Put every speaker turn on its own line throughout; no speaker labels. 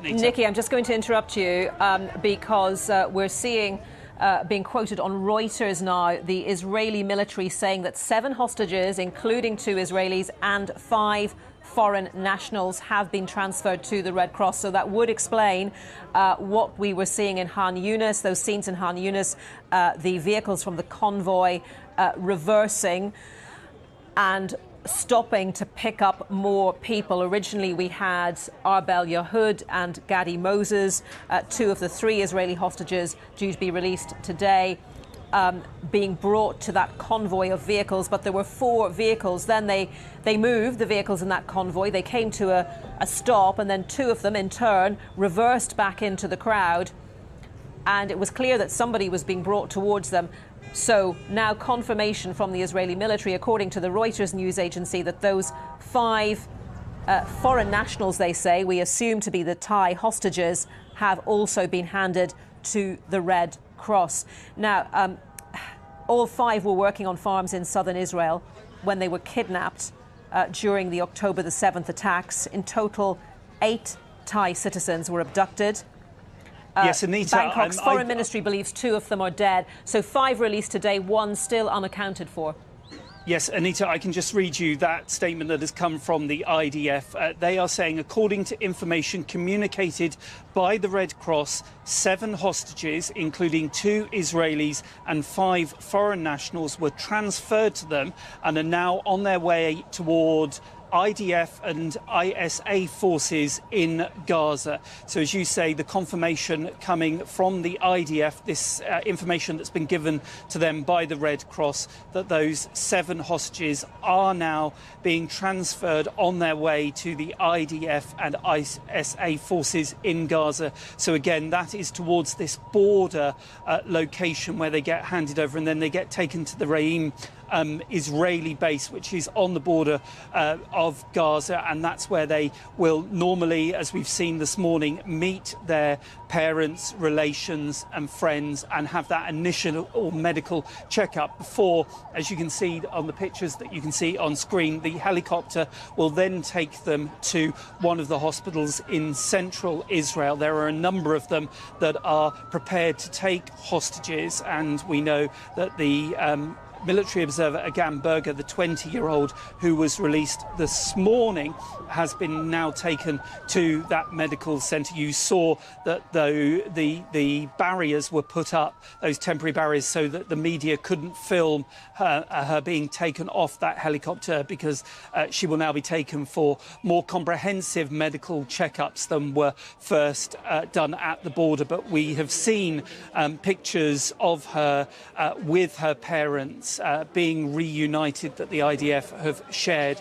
Nikki, I'm just going to interrupt you because we're seeing, being quoted on Reuters now, the Israeli military saying that 7 hostages, including 2 Israelis and 5 foreign nationals, have been transferred to the Red Cross. So that would explain what we were seeing in Han Yunis, those scenes in Han Yunis, the vehicles from the convoy reversing and stopping to pick up more people. Originally, we had Arbel Yehud and Gadi Moses, 2 of the 3 Israeli hostages due to be released today, being brought to that convoy of vehicles. But there were 4 vehicles. Then they moved the vehicles in that convoy. They came to a stop, and then 2 of them in turn reversed back into the crowd. And it was clear that somebody was being brought towards them. So now confirmation from the Israeli military, according to the Reuters news agency, that those 5 foreign nationals, they say, we assume to be the Thai hostages, have also been handed to the Red Cross. Now, all 5 were working on farms in southern Israel when they were kidnapped during the October the 7th attacks. In total, 8 Thai citizens were abducted.
Yes, Anita,
Bangkok's foreign ministry believes 2 of them are dead. So 5 released today, 1 still unaccounted for.
Yes, Anita, I can just read you that statement that has come from the IDF. They are saying, according to information communicated by the Red Cross, 7 hostages, including 2 Israelis and 5 foreign nationals, were transferred to them and are now on their way toward IDF and ISA forces in Gaza. So, as you say, the confirmation coming from the IDF, this information that's been given to them by the Red Cross, that those 7 hostages are now being transferred on their way to the IDF and ISA forces in Gaza. So again, that is towards this border location where they get handed over and then they get taken to the Re'im Israeli base, which is on the border of Gaza, and that's where they will normally, as we've seen this morning, meet their parents, relations and friends and have that initial or medical checkup before, as you can see on the pictures that you can see on screen, the helicopter will then take them to one of the hospitals in central Israel. There are a number of them that are prepared to take hostages, and we know that the military observer Agam Berger, the 20-year-old who was released this morning, has been now taken to that medical centre. You saw that the barriers were put up, those temporary barriers, so that the media couldn't film her being taken off that helicopter, because she will now be taken for more comprehensive medical checkups than were first done at the border. But we have seen pictures of her with her parents being reunited that the IDF have shared.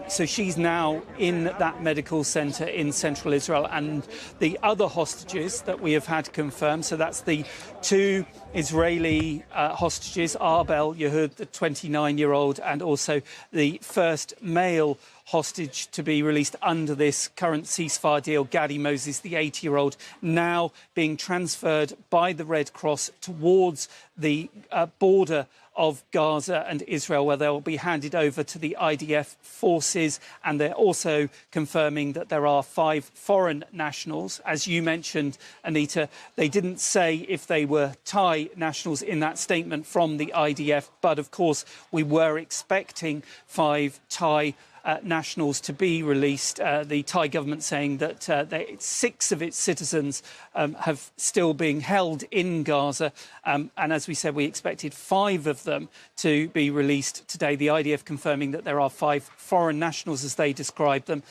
So she's now in that medical centre in central Israel. And the other hostages that we have had confirmed, so that's the 2 Israeli hostages, Arbel Yehud, the 29-year-old, and also the first male hostage to be released under this current ceasefire deal, Gadi Moses, the 80-year-old, now being transferred by the Red Cross towards the border of Gaza and Israel, where they'll be handed over to the IDF forces. And they're also confirming that there are 5 foreign nationals. As you mentioned, Anita, they didn't say if they were Thai nationals in that statement from the IDF, but of course we were expecting 5 Thai nationals to be released. The Thai government saying that 6 of its citizens have still been held in Gaza. And as we said, we expected 5 of them to be released today. The IDF confirming that there are 5 foreign nationals, as they described them,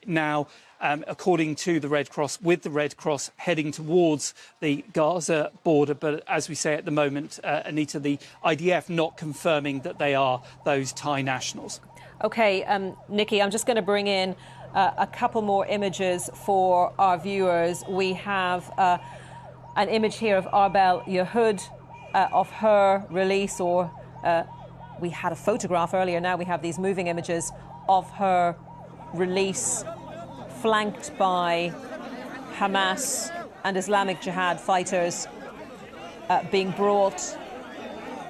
now, according to the Red Cross, with the Red Cross heading towards the Gaza border. But as we say at the moment, Anita, the IDF not confirming that they are those Thai nationals.
OK, Nikki, I'm just going to bring in a couple more images for our viewers. We have an image here of Arbel Yehud, of her release, or we had a photograph earlier. Now we have these moving images of her release, flanked by Hamas and Islamic Jihad fighters being brought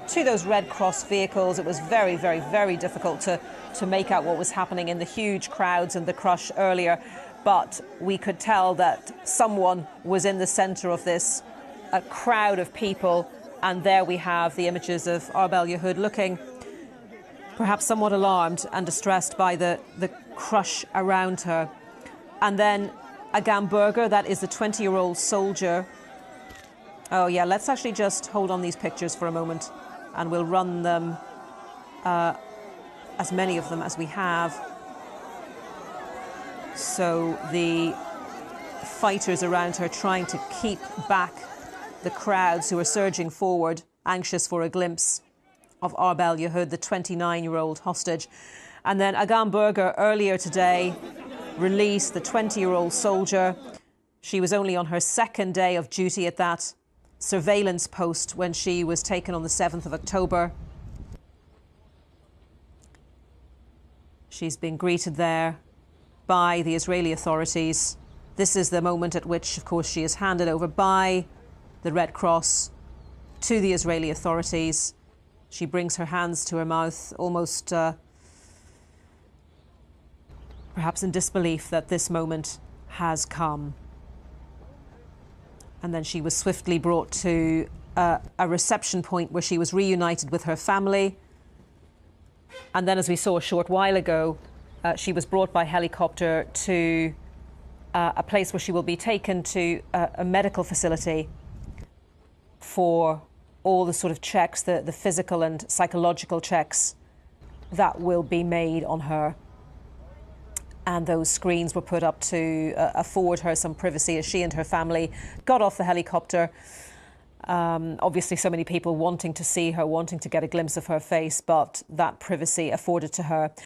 to those Red Cross vehicles. It was very, very, very difficult to make out what was happening in the huge crowds and the crush earlier. but we could tell that someone was in the centre of this crowd of people. And there we have the images of Arbel Yehud looking perhaps somewhat alarmed and distressed by the crush around her. And then Agam Berger, that is the 20-year-old soldier. Oh, yeah, let's actually just hold on these pictures for a moment and we'll run them, as many of them as we have. So the fighters around her trying to keep back the crowds who are surging forward, anxious for a glimpse of Arbel Yehud, the 29-year-old hostage. And then Agam Berger earlier today released, the 20-year-old soldier. She was only on her second day of duty at that surveillance post when she was taken on the 7th of October. She's been greeted there by the Israeli authorities. This is the moment at which, of course, she is handed over by the Red Cross to the Israeli authorities. She brings her hands to her mouth, almost perhaps in disbelief that this moment has come. And then she was swiftly brought to a reception point where she was reunited with her family. And then, as we saw a short while ago, she was brought by helicopter to a place where she will be taken to a medical facility for all the sort of checks, the physical and psychological checks that will be made on her. And those screens were put up to afford her some privacy as she and her family got off the helicopter. Obviously, so many people wanting to see her, wanting to get a glimpse of her face, but that privacy afforded to her.